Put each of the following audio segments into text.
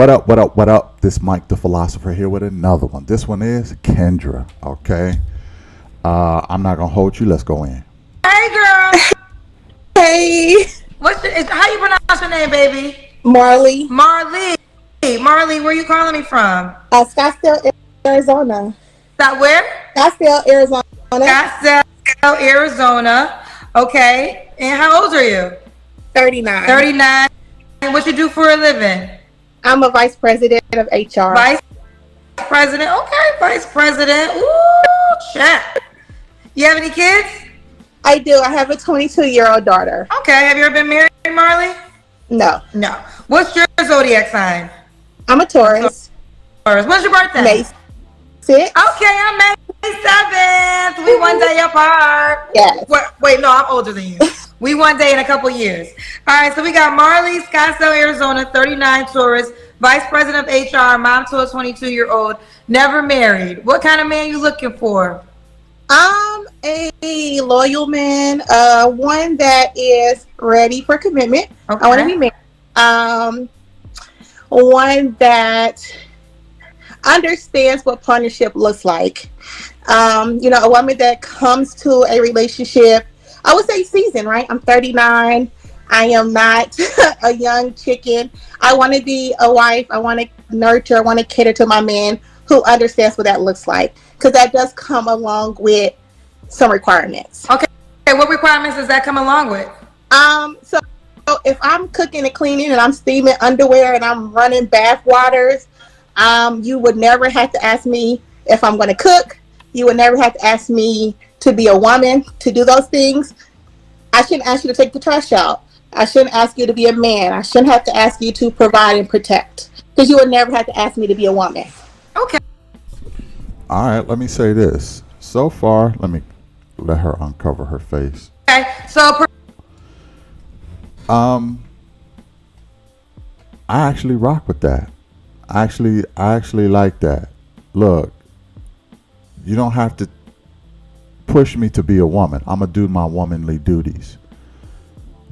What up, what up, what up? This Mike the Philosopher here with another one. This one is Kendra, okay? I'm not gonna hold you. Let's go in. Hey girl, Hey, how you pronounce your name, baby? Marley, Marley. Marley, where you calling me from? Scottsdale, Arizona. That where? Scottsdale, Arizona. Scottsdale, Arizona. Okay. And how old are you? 39. 39. What you do for a living? I'm a vice president of HR. Vice president. Okay, vice president. Ooh, chat. You have any kids? I do. I have a 22-year-old daughter. Okay. Have you ever been married, Marley? No, No. What's your zodiac sign? I'm a Taurus. When's your birthday? May 6th. Okay, I'm May 7th. We one day apart. Yes. Wait, no, I'm older than you. We one day in a couple years. All right, so we got Marley, Scottsdale, Arizona, 39, Taurus, vice president of HR, mom to a 22-year-old, never married. What kind of man you looking for? I'm a loyal man, one that is ready for commitment. Okay. I want to be married. One that understands what partnership looks like. A woman that comes to a relationship, I would say seasoned, right? I'm 39. I am not a young chicken. I want to be a wife. I want to nurture. I want to cater to my man who understands what that looks like. Because that does come along with some requirements. Okay, what requirements does that come along with? So if I'm cooking and cleaning and I'm steaming underwear and I'm running bath waters, you would never have to ask me if I'm going to cook. You would never have to ask me to be a woman to do those things. I shouldn't ask you to take the trash out. I shouldn't ask you to be a man. I shouldn't have to ask you to provide and protect, because you would never have to ask me to be a woman. Okay. All right, let me say this. So far, let me let her uncover her face. Okay, so I actually rock with that. I actually like that. Look, you don't have to push me to be a woman. I'm gonna do my womanly duties.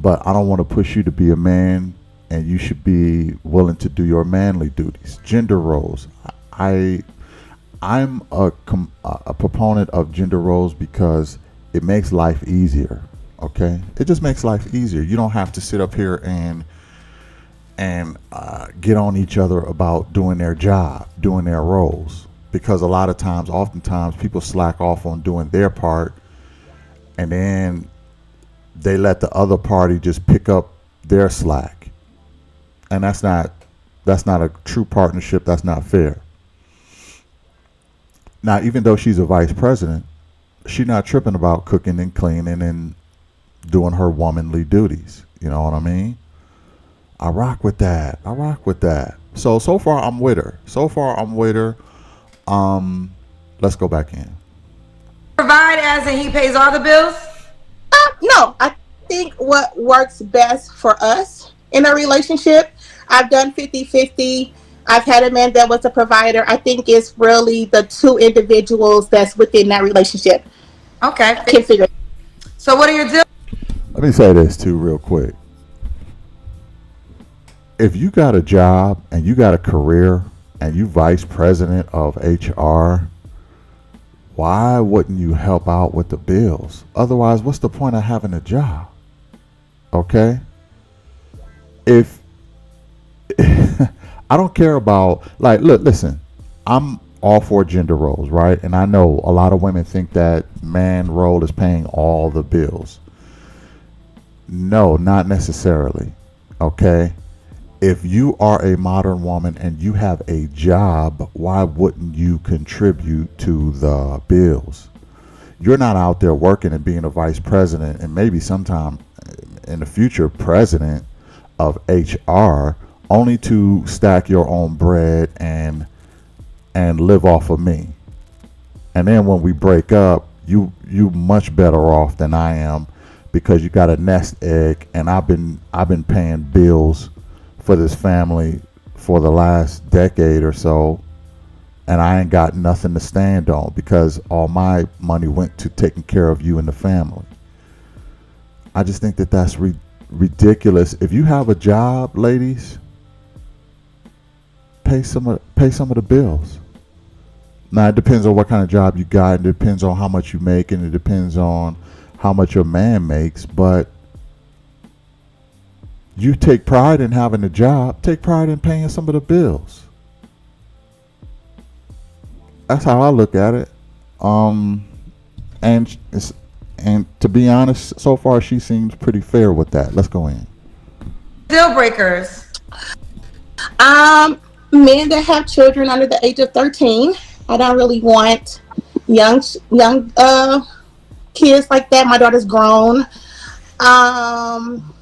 But I don't want to push you to be a man, and you should be willing to do your manly duties. Gender roles. I'm a proponent of gender roles because it makes life easier. Okay, it just makes life easier. You don't have to sit up here and get on each other about doing their job, doing their roles. Because oftentimes, people slack off on doing their part, and then they let the other party just pick up their slack. And that's not a true partnership. That's not fair. Now, even though she's a vice president, she's not tripping about cooking and cleaning and doing her womanly duties. You know what I mean? I rock with that. So far I'm with her. Let's go back in. provide as in he pays all the bills? No, I think what works best for us in a relationship, I've done 50-50. I've had a man that was a provider. I think it's really the two individuals that's within that relationship Okay. can figure it out. So what are your deal? Let me say this too real quick. If you got a job and you got a career and you vice president of HR, why wouldn't you help out with the bills? Otherwise, what's the point of having a job? Okay? If I don't care about, like, look, listen, I'm all for gender roles, right? And I know a lot of women think that man role is paying all the bills. No, not necessarily. Okay? If you are a modern woman and you have a job, why wouldn't you contribute to the bills? You're not out there working and being a vice president and maybe sometime in the future president of HR only to stack your own bread and live off of me. And then when we break up, you much better off than I am because you got a nest egg and I've been paying bills for this family for the last decade or so, and I ain't got nothing to stand on because all my money went to taking care of you and the family. I just think that that's ridiculous. If you have a job, ladies, pay some of the bills. Now it depends on what kind of job you got. It depends on how much you make, and it depends on how much your man makes. But you take pride in having a job. Take pride in paying some of the bills. That's how I look at it. And to be honest, so far she seems pretty fair with that. Let's go in. Deal breakers. Men that have children under the age of 13. I don't really want young kids like that. My daughter's grown. Come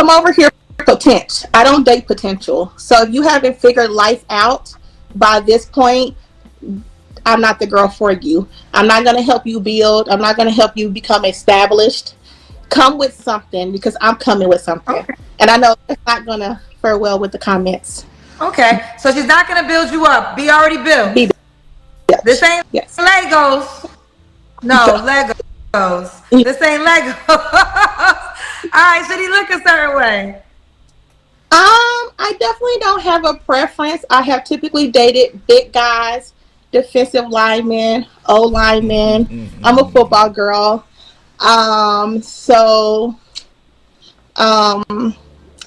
over here, potential. I don't date potential. So if you haven't figured life out by this point, I'm not the girl for you. I'm not going to help you build. I'm not going to help you become established. Come with something, because I'm coming with something. Okay. And I know it's not going to fare well with the comments. Okay, so she's not gonna build you up. Be already built. Yes. This ain't Yes. Legos. No, Legos. This ain't Legos. All right, should he look a certain way? I definitely don't have a preference. I have typically dated big guys, defensive linemen, O linemen. I'm a football girl.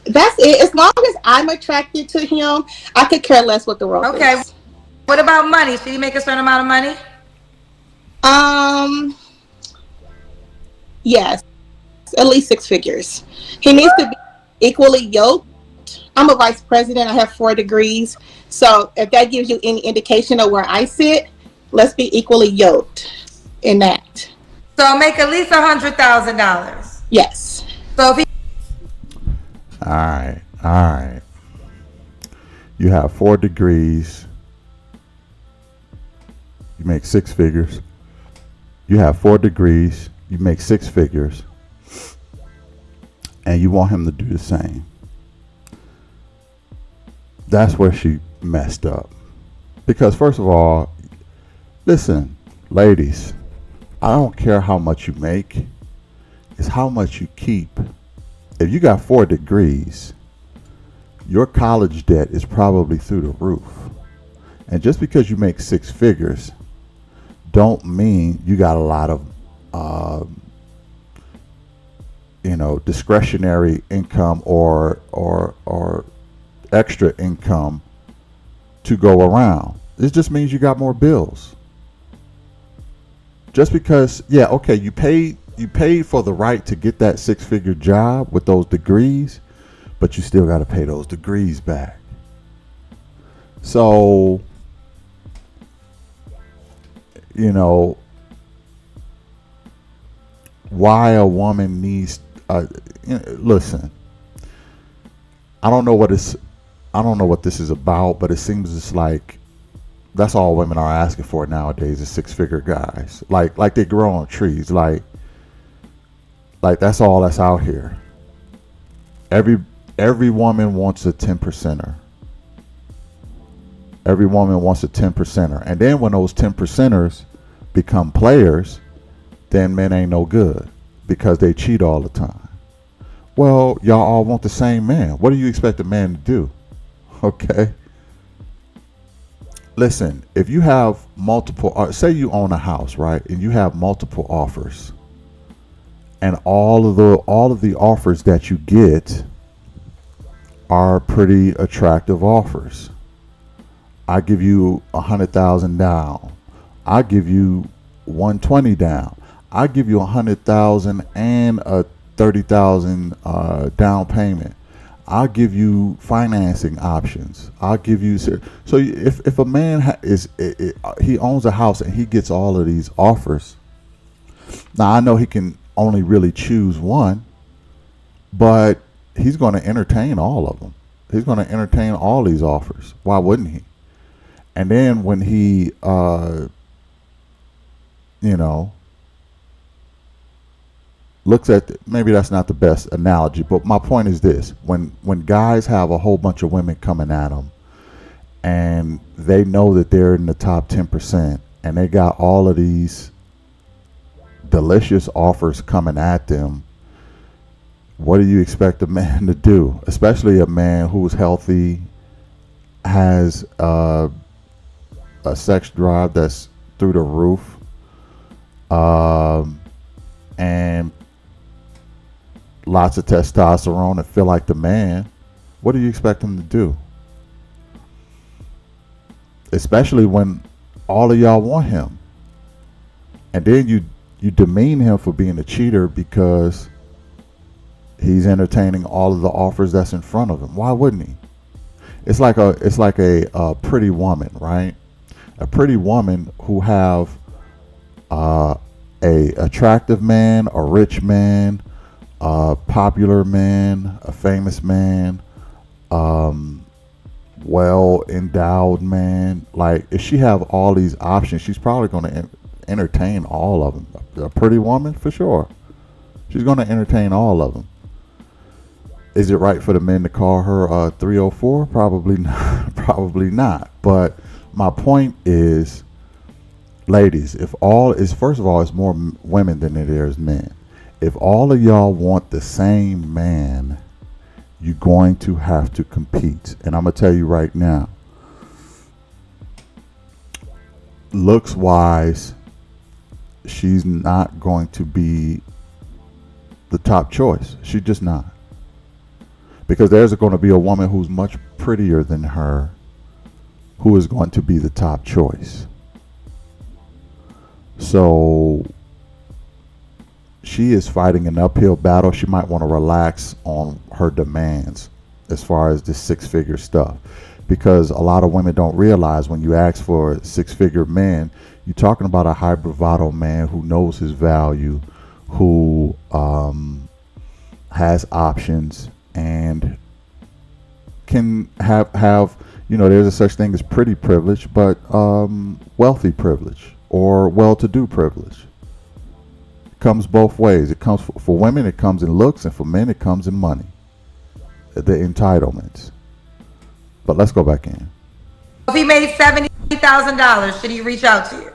That's it. As long as I'm attracted to him, I could care less what the role is. Okay. What about money? Should he make a certain amount of money? Yes, at least 6 figures. He needs to be equally yoked. I'm a vice president. I have 4 degrees. So if that gives you any indication of where I sit, let's be equally yoked in that. So make at least $100,000. Yes. So if he All right. You have 4 degrees. You make 6 figures. You have 4 degrees. You make 6 figures. And you want him to do the same. That's where she messed up. Because first of all, listen, ladies, I don't care how much you make. It's how much you keep. If you got 4 degrees, your college debt is probably through the roof. And just because you make 6 figures, don't mean you got a lot of, discretionary income or extra income to go around. It just means you got more bills. Just because, you paid for the right to get that 6-figure job with those degrees, but you still got to pay those degrees back. So, why a woman needs, listen, I don't know what this is about, but it seems it's like that's all women are asking for nowadays is 6-figure guys. Like they grow on trees. Like that's all that's out here. Every woman wants a 10%er. Every woman wants a 10%er. And then when those 10%ers become players, then men ain't no good because they cheat all the time. Well, y'all all want the same man. What do you expect a man to do? Okay. Listen, if you have multiple, say you own a house, right? And you have multiple offers. And all of the offers that you get are pretty attractive offers. I give you 100,000 down. I give you 120 down. I give you 100,000 and a 30,000 down payment. I'll give you financing options. I'll give you so if a man he owns a house and he gets all of these offers. Now I know he can only really choose one, but he's going to entertain all of them. He's going to entertain all these offers. Why wouldn't he? And then when he, looks at, maybe that's not the best analogy, but my point is this. When guys have a whole bunch of women coming at them and they know that they're in the top 10% and they got all of these delicious offers coming at them, what do you expect a man to do? Especially a man who's healthy, has a sex drive that's through the roof, and lots of testosterone and feel like the man. What do you expect him to do? Especially when all of y'all want him. And then you demean him for being a cheater because he's entertaining all of the offers that's in front of him. Why wouldn't he? It's like a pretty woman, right? A pretty woman who have a attractive man, a rich man, a popular man, a famous man, well endowed man. Like, if she have all these options, she's probably going to entertain all of them. A pretty woman, for sure, she's going to entertain all of them. Is it right for the men to call her 304? Probably not. Probably not. But my point is, ladies, first of all, it's more women than it is men. If all of y'all want the same man, you're going to have to compete. And I'm going to tell you right now, looks wise, she's not going to be the top choice. She's just not. Because there's going to be a woman who's much prettier than her who is going to be the top choice. So she is fighting an uphill battle. She might want to relax on her demands as far as the six-figure stuff. Because a lot of women don't realize when you ask for six-figure men, you're talking about a high bravado man who knows his value, who has options, and can have there's a such thing as pretty privilege, but wealthy privilege or well-to-do privilege. It comes both ways. It comes for women, it comes in looks, and for men, it comes in money. The entitlements. But let's go back in. If he made $70,000, should he reach out to you?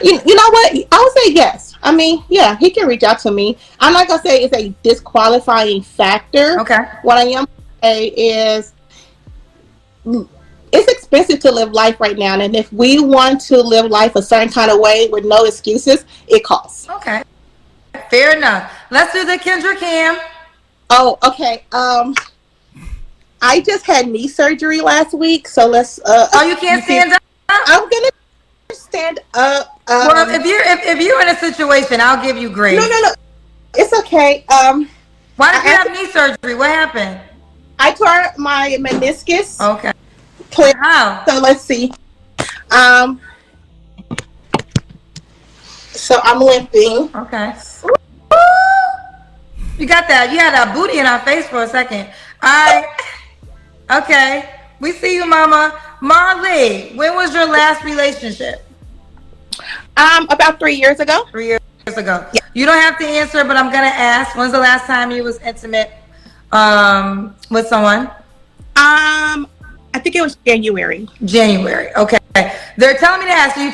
You know what? I would say yes. I mean, yeah, he can reach out to me. I'm not gonna say it's a disqualifying factor. Okay. What I am gonna say is it's expensive to live life right now, and if we want to live life a certain kind of way with no excuses, it costs. Okay. Fair enough. Let's do the Kendra Cam. Oh, okay. I just had knee surgery last week, so let's. You can't stand up? I'm gonna stand up. Well, if you're in a situation, I'll give you grace. No. It's okay. Why did you have knee surgery? What happened? I tore my meniscus. Okay. Wow. So let's see. So I'm limping. Okay. You got that. You had that booty in our face for a second. All right. Okay. We see you, Mama. Marley, when was your last relationship? About 3 years ago. 3 years ago. Yeah. You don't have to answer, but I'm gonna ask. When's the last time you was intimate with someone? I think it was January. January. Okay. They're telling me to ask, do you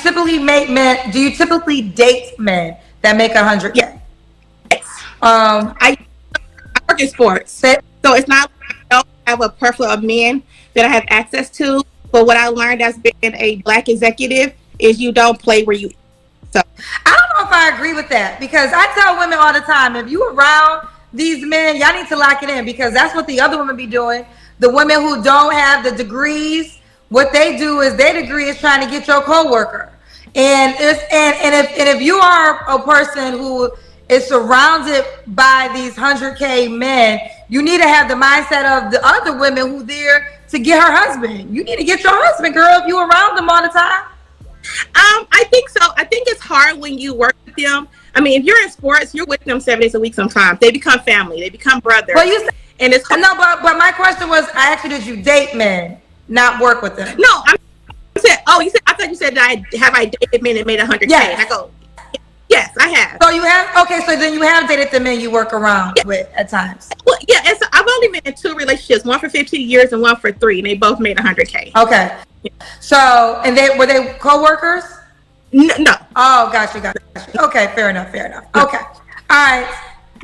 typically date men that make 100K? Yes. I work in sports. So it's not like I don't have a plethora of men that I have access to. But what I learned as being a Black executive is you don't play where you eat. So I don't know if I agree with that, because I tell women all the time, if you around these men, y'all need to lock it in, because that's what the other women be doing. The women who don't have the degrees, what they do is their degree is trying to get your coworker. And if you are a person who is surrounded by these 100K men, you need to have the mindset of the other women who there to get her husband. You need to get your husband, girl, if you around them all the time. I think so. I think it's hard when you work with them. I mean, if you're in sports, you're with them 7 days a week sometimes. They become family. They become brothers. Well, you said, and it's hard. No, but my question was, I asked you, did you date men, not work with them? No, I thought you said that I dated men that made 100K. Yes. I go, yes, I have. So you have, okay, so then you have dated the men you work around with at times. Well, yeah, and so I've only been in 2 relationships, one for 15 years and one for 3, and they both made 100K. Okay. So, and were they co-workers? No. Oh, gotcha. Okay, fair enough. Okay. All right.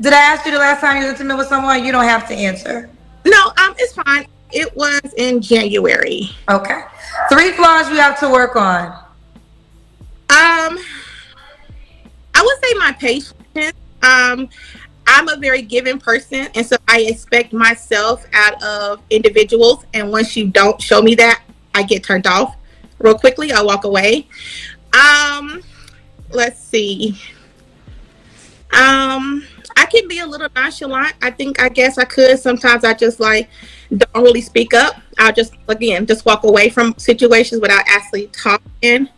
Did I ask you the last time you were intimate with someone? You don't have to answer. No, it's fine. It was in January. Okay. 3 flaws you have to work on. I would say my patience. I'm a very giving person, and so I expect myself out of individuals. And once you don't show me that, I get turned off real quickly. I walk away. Let's see. I can be a little nonchalant. I guess I could. Sometimes I just like don't really speak up. I'll just walk away from situations without actually talking.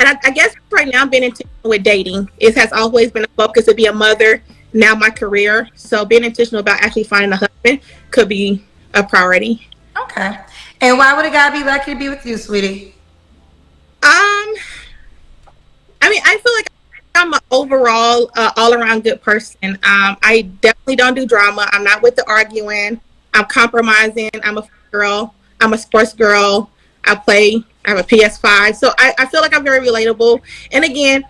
And I guess right now I'm being intentional with dating. It has always been a focus to be a mother. Now my career. So being intentional about actually finding a husband could be a priority. Okay. And why would a guy be lucky to be with you, sweetie? I feel like I'm an overall, all around good person. I definitely don't do drama. I'm not with the arguing. I'm compromising. I'm a girl. I'm a sports girl. I have a PS5. So I feel like I'm very relatable. And again,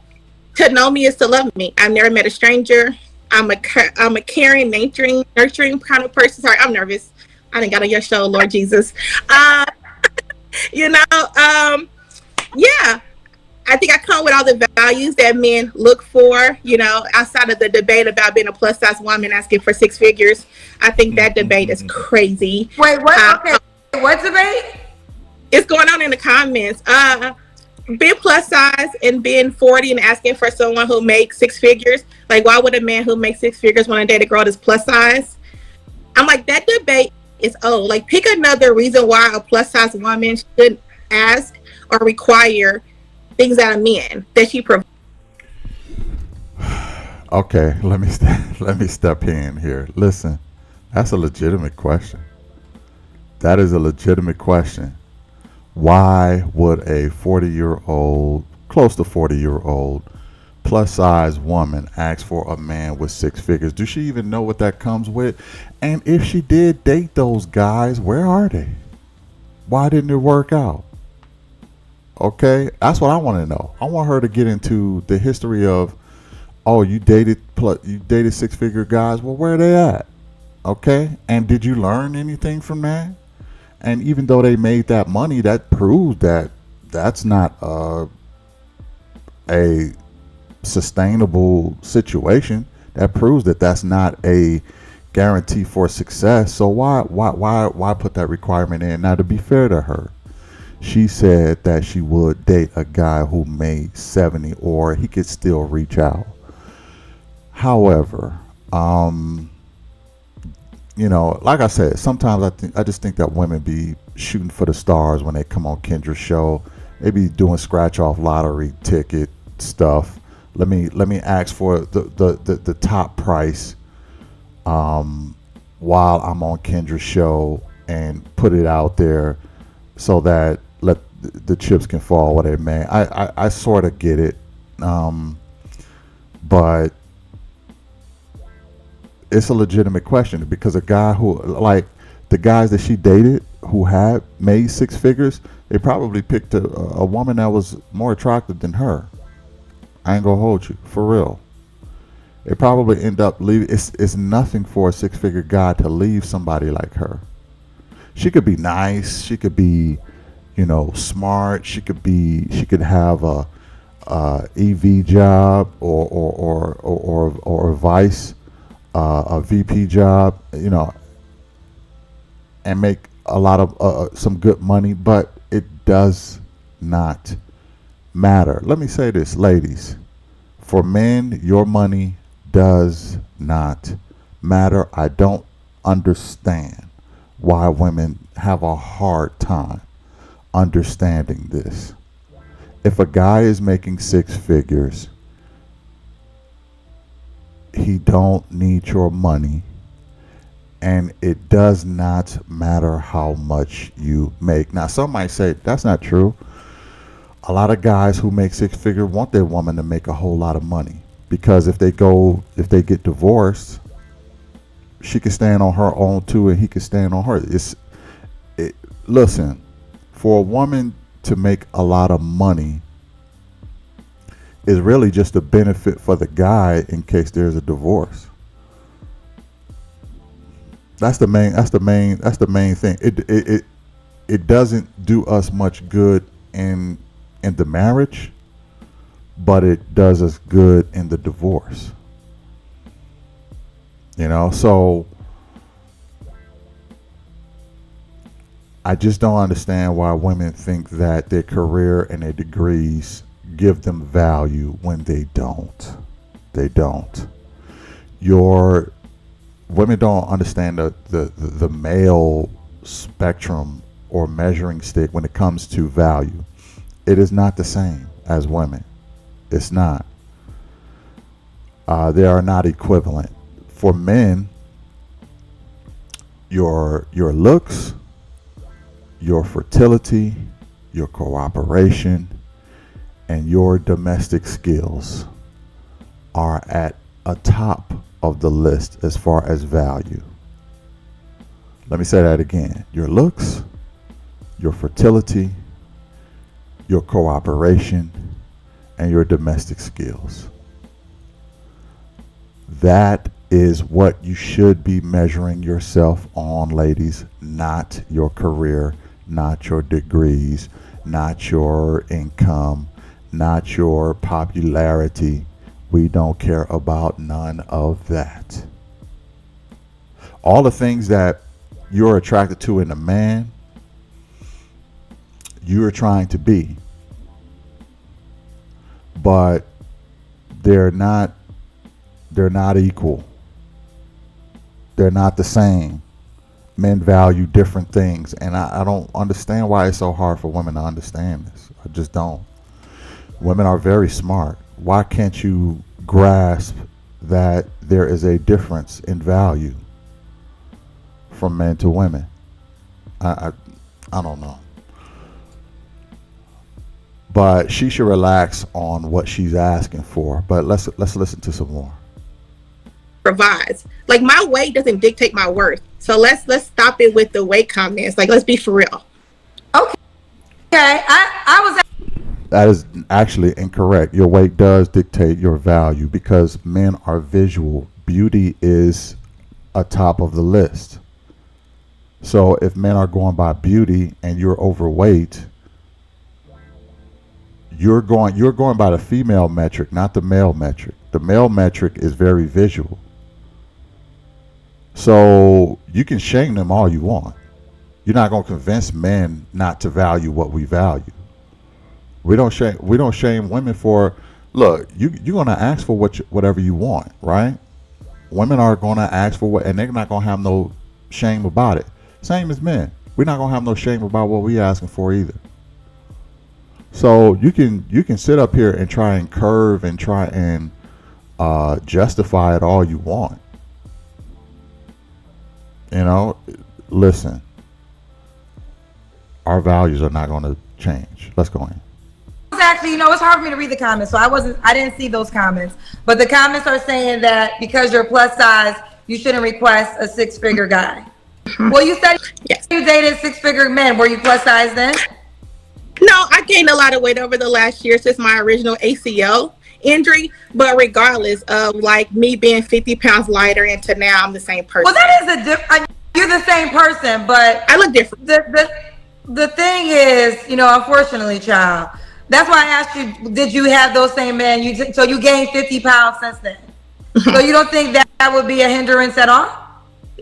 to know me is to love me. I've never met a stranger. I'm a caring, nurturing kind of person. Sorry, I'm nervous. I didn't got on your show, Lord Jesus. Yeah. I think I come with all the values that men look for, outside of the debate about being a plus size woman asking for 6 figures. I think that debate is crazy. Wait, what? Okay. What debate? It's going on in the comments. Being plus size and being 40 and asking for someone who makes 6 figures. Like, why would a man who makes 6 figures want to date a girl that's plus size? I'm like, that debate is old. Like, pick another reason why a plus size woman should ask or require things out of men that she provides. Okay, let me step in here. Listen, that's a legitimate question. That is a legitimate question. Why would a 40-year-old, close to 40-year-old, plus size woman ask for a man with 6 figures? Does she even know what that comes with? And if she did date those guys, where are they? Why didn't it work out? Okay, that's what I want to know. I want her to get into the history of, oh, you dated 6-figure guys. Well, where are they at? Okay, and did you learn anything from that? And even though they made that money, that proves that that's not a sustainable situation. That proves that that's not a guarantee for success. So why put that requirement in? Now, to be fair to her, she said that she would date a guy who made 70, or he could still reach out. However, like I said, sometimes I just think that women be shooting for the stars when they come on Kendra's show. They be doing scratch off lottery ticket stuff. Let me ask for the top price while I'm on Kendra's show and put it out there so that the chips can fall where they may. I sort of get it, but it's a legitimate question, because a guy who, like the guys that she dated who had made 6 figures, they probably picked a woman that was more attractive than her. I ain't gonna hold you, for real. They probably end up leaving. It's nothing for a 6-figure guy to leave somebody like her. She could be nice. She could be, smart. She could have a EV job or vice. A VP job, and make a lot of some good money, but it does not matter. Let me say this, ladies. For men, your money does not matter. I don't understand why women have a hard time understanding this. If a guy is making 6 figures, he don't need your money, and it does not matter how much you make. Now, some might say that's not true. A lot of guys who make 6 figures want their woman to make a whole lot of money, because if they get divorced, she can stand on her own too, and he can stand on her. Listen, for a woman to make a lot of money is really just a benefit for the guy in case there's a divorce. That's the main thing. It doesn't do us much good in the marriage, but it does us good in the divorce. So I just don't understand why women think that their career and their degrees give them value when they don't. They don't. Your women don't understand the male spectrum or measuring stick when it comes to value. It is not the same as women. It's not. They are not equivalent. For men, your looks, your fertility, your cooperation, and your domestic skills are at a top of the list as far as value. Let me say that again. Your looks, your fertility, your cooperation, and your domestic skills. That is what you should be measuring yourself on, ladies, not your career, not your degrees, not your income, not your popularity. We don't care about none of that. All the things that you're attracted to in a man, you're trying to be. But they're not equal. They're not the same. Men value different things, and I don't understand why it's so hard for women to understand this. I just don't. Women are very smart. Why can't you grasp that there is a difference in value from men to women? I don't know. But she should relax on what she's asking for. But let's listen to some more. Provides. Like, my weight doesn't dictate my worth. So let's stop it with the weight comments. Like, let's be for real. Okay. I was. That is actually incorrect. Your weight does dictate your value because men are visual. Beauty is atop of the list. So if men are going by beauty and you're overweight, you're going by the female metric, not the male metric. The male metric is very visual. So you can shame them all you want. You're not going to convince men not to value what we value. We don't shame women for. Look, you're going to ask for whatever you want, right? Women are going to ask for what, and they're not going to have no shame about it. Same as men. We're not going to have no shame about what we asking for either. So you can sit up here and try and curve and try and justify it all you want. Listen. Our values are not going to change. Let's go in. Actually, it's hard for me to read the comments, so I didn't see those comments. But the comments are saying that because you're plus size, you shouldn't request a six-figure guy. Well, you said yes. You dated six-figure men. Were you plus size then? No, I gained a lot of weight over the last year since my original ACL injury. But regardless of like me being 50 pounds lighter and to now I'm the same person. Well, that is you're the same person, but I look different. The thing is, unfortunately, child. That's why I asked you, did you have those same men? So you gained 50 pounds since then. So you don't think that would be a hindrance at all?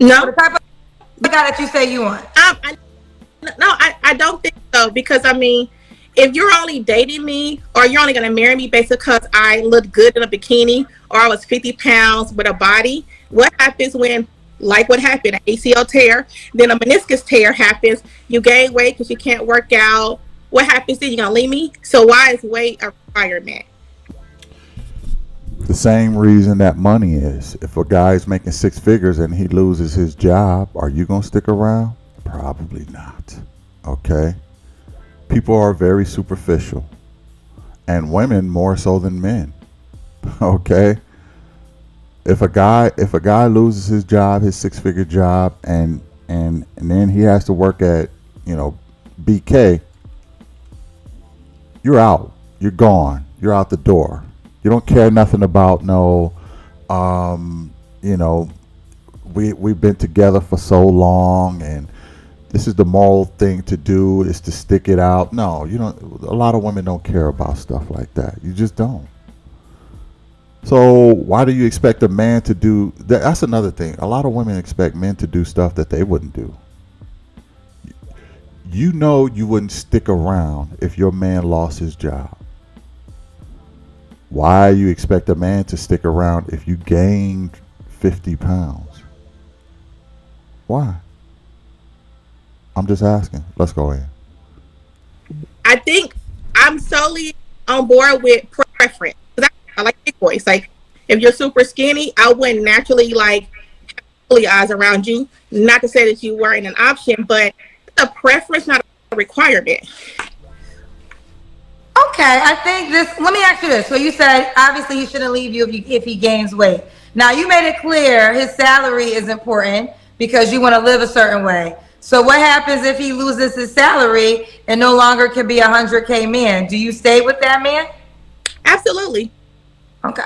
No. The type of guy that you say you want. I don't think so, because I mean, if you're only dating me or you're only going to marry me based because I look good in a bikini or I was 50 pounds with a body, what happens when, like what happened, an ACL tear, then a meniscus tear happens, you gain weight because you can't work out. What happens then? You going to leave me? So why is weight a requirement? The same reason that money is. If a guy's making six figures and he loses his job, are you going to stick around? Probably not. Okay? People are very superficial. And women more so than men. Okay? If a guy loses his job, his six-figure job, and then he has to work at, BK, you're out. You're gone. You're out the door. You don't care nothing about no, you know, we've been together for so long, and this is the moral thing to do is to stick it out. No, you don't. A lot of women don't care about stuff like that. You just don't. So why do you expect a man to do that? That's another thing. A lot of women expect men to do stuff that they wouldn't do. You know you wouldn't stick around if your man lost his job. Why you expect a man to stick around if you gained 50 pounds? Why? I'm just asking. Let's go in. I think I'm solely on board with preference. 'Cause I like big boys. Like, if you're super skinny, I wouldn't naturally like have eyes around you. Not to say that you weren't an option, but it's a preference, not a requirement. Okay, I think this. Let me ask you this. So you said obviously he shouldn't leave you if he gains weight. Now you made it clear his salary is important because you want to live a certain way. So what happens if he loses his salary and no longer can be a 100K man? Do you stay with that man? Absolutely. Okay.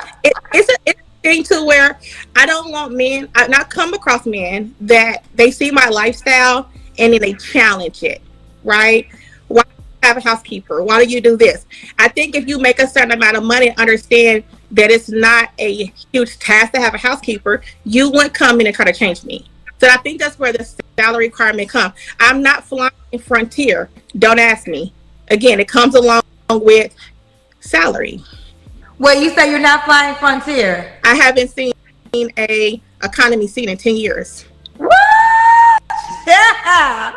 It's a thing to where I don't want men. I not come across men that they see my lifestyle and then they challenge it. Right? Why do you have a housekeeper? Why do you do this? I think if you make a certain amount of money, understand that it's not a huge task to have a housekeeper. You wouldn't come in and try to change me. So I think that's where the salary requirement comes. I'm not flying Frontier. Don't ask me. Again, it comes along with salary. Well, you say you're not flying Frontier. I haven't seen a economy seat in 10 years. What? Yeah.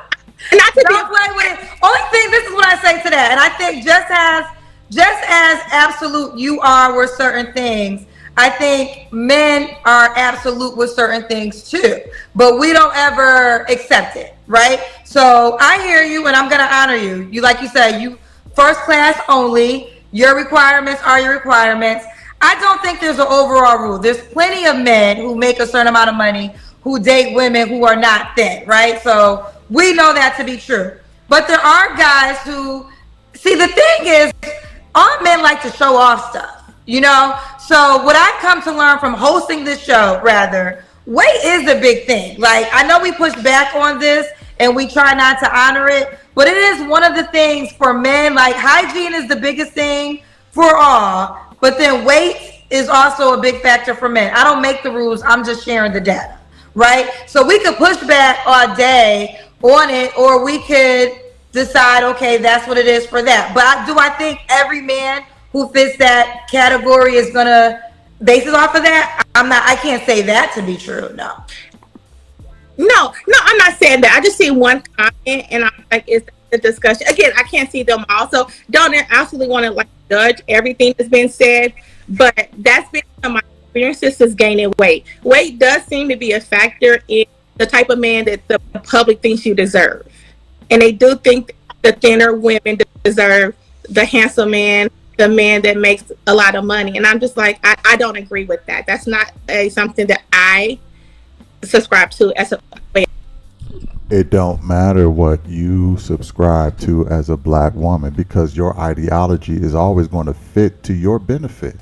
Not to Don't play with it. Only thing, this is what I say to that, and I think just as absolute you are with certain things, I think men are absolute with certain things too, but we don't ever accept it, right? So I hear you, and I'm gonna honor you. You, like you said, you first class only. Your requirements are your requirements. I don't think there's an overall rule. There's plenty of men who make a certain amount of money who date women who are not thin, right? So we know that to be true. But there are guys who, see, the thing is, all men like to show off stuff, you know? So what I've come to learn from hosting this show, rather, weight is a big thing. Like, I know we push back on this and we try not to honor it, but it is one of the things for men. Like, hygiene is the biggest thing for all, but then weight is also a big factor for men. I don't make the rules, I'm just sharing the data, right? So we could push back all day on it, or we could decide, okay, that's what it is for that. But do I think every man who fits that category is gonna base it off of that? I can't say that to be true, no. No, I'm not saying that. I just see one comment and I'm like, it's the discussion. Again, I can't see them all. So don't absolutely want to like judge everything that's been said, but that's been some of my experiences is gaining weight. Weight does seem to be a factor in the type of man that the public thinks you deserve. And they do think the thinner women deserve the handsome man, the man that makes a lot of money. And I'm just like, I don't agree with that. That's not something that I subscribe to as a way. It don't matter what you subscribe to as a black woman, because your ideology is always going to fit to your benefit.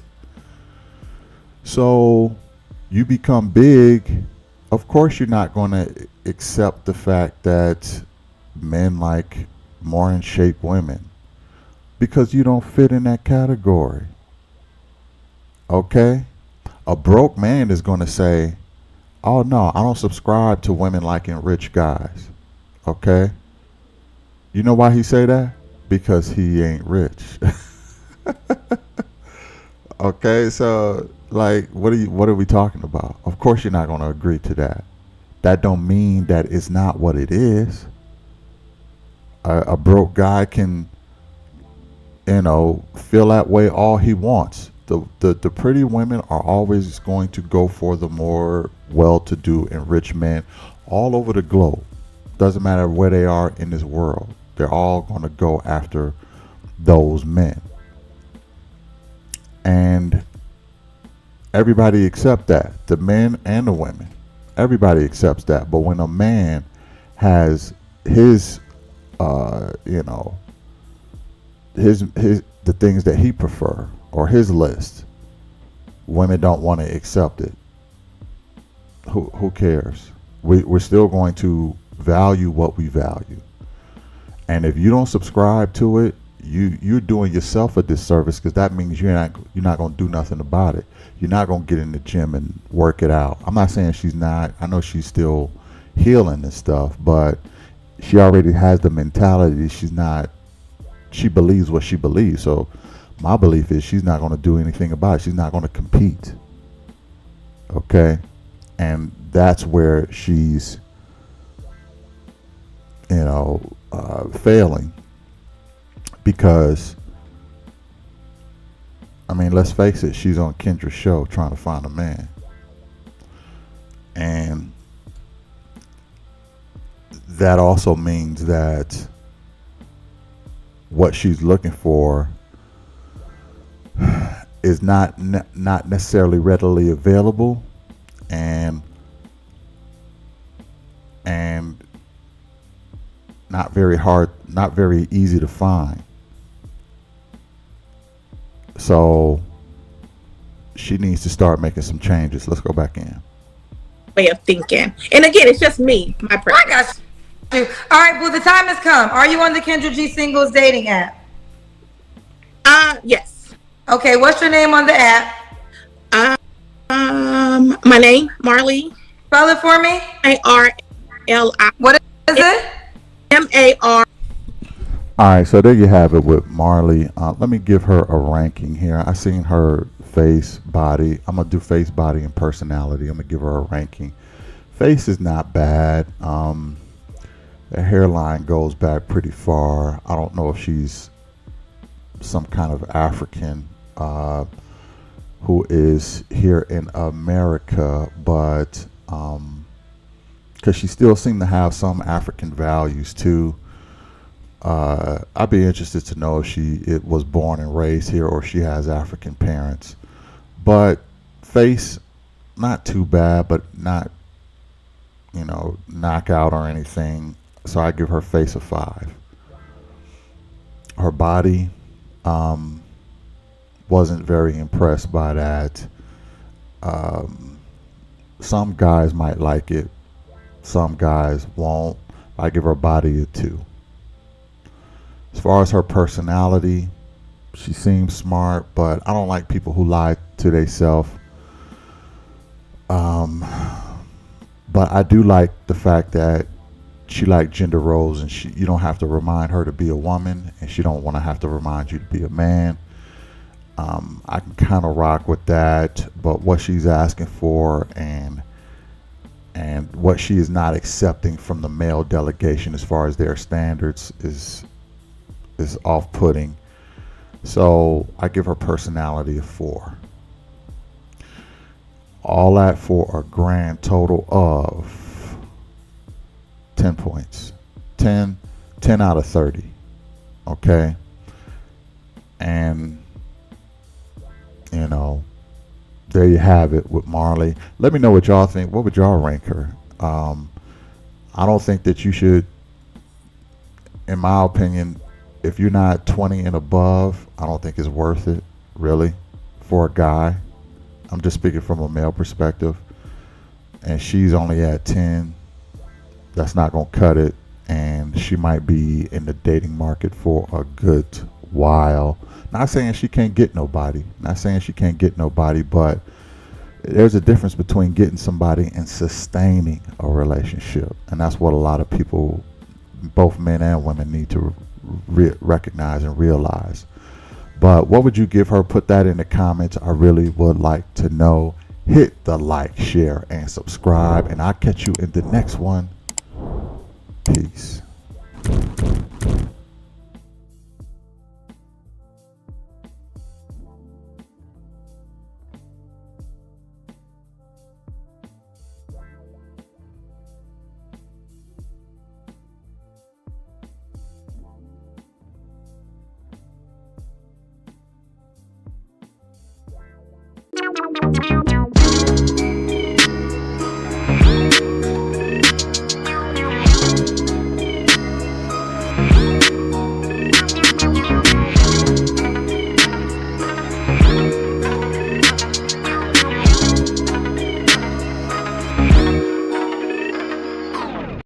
So you become big, of course you're not going to accept the fact that men like more in shape women, because you don't fit in that category. Okay? A broke man is going to say, oh no, I don't subscribe to women liking rich guys. Okay? You know why he say that? Because he ain't rich. Okay, so like what are we talking about? Of course you're not gonna agree to that. That don't mean that it's not what it is. A broke guy can, feel that way all he wants. The pretty women are always going to go for the more well-to-do and rich men all over the globe. Doesn't matter where they are in this world. They're all going to go after those men. And everybody accepts that. The men and the women. Everybody accepts that. But when a man has his the things that he prefer or his list, women don't want to accept it. Who cares? We're still going to value what we value. And if you don't subscribe to it, you're doing yourself a disservice, because that means you're not going to do nothing about it. You're not going to get in the gym and work it out. I'm not saying she's not. I know she's still healing and stuff, but she already has the mentality. She believes what she believes. So my belief is she's not going to do anything about it. She's not going to compete. Okay? And that's where she's, failing. Because, I mean, let's face it, she's on Kendra's show trying to find a man. And that also means that what she's looking for is not necessarily readily available, and not very easy to find. So she needs to start making some changes. Let's go back in. Way of thinking. And again, it's just me, my preference. I got you. All right, well, the time has come. Are you on the Kendra G Singles dating app? Yes. Okay, what's your name on the app? My name, Marley. Spell it for me. ARLI. What is it? MAR. All right, so there you have it with Marley. Let me give her a ranking here. I seen her face, body. I'm gonna do face, body, and personality. I'm gonna give her a ranking. Face is not bad. The hairline goes back pretty far. I don't know if she's some kind of African who is here in America, but because she still seemed to have some African values too. I'd be interested to know if she was born and raised here or she has African parents. But face, not too bad, but not, knockout or anything. So I give her face a 5. Her body, wasn't very impressed by that. Some guys might like it, some guys won't. I give her body a 2. As far as her personality, she seems smart, but I don't like people who lie to themselves. But I do like the fact that she liked gender roles, and you don't have to remind her to be a woman, and she don't want to have to remind you to be a man. I can kind of rock with that, but what she's asking for and what she is not accepting from the male delegation as far as their standards is off-putting. So I give her personality a 4. All that for a grand total of 10 points. 10 out of 30. Okay? And, there you have it with Marley. Let me know what y'all think. What would y'all rank her? I don't think that you should, in my opinion, if you're not 20 and above, I don't think it's worth it, really, for a guy. I'm just speaking from a male perspective. And she's only at 10. That's not going to cut it. And she might be in the dating market for a good while. Not saying she can't get nobody. But there's a difference between getting somebody and sustaining a relationship. And that's what a lot of people, both men and women, need to recognize and realize. But what would you give her? Put that in the comments. I really would like to know. Hit the like, share, and subscribe, and I'll catch you in the next one. Peace.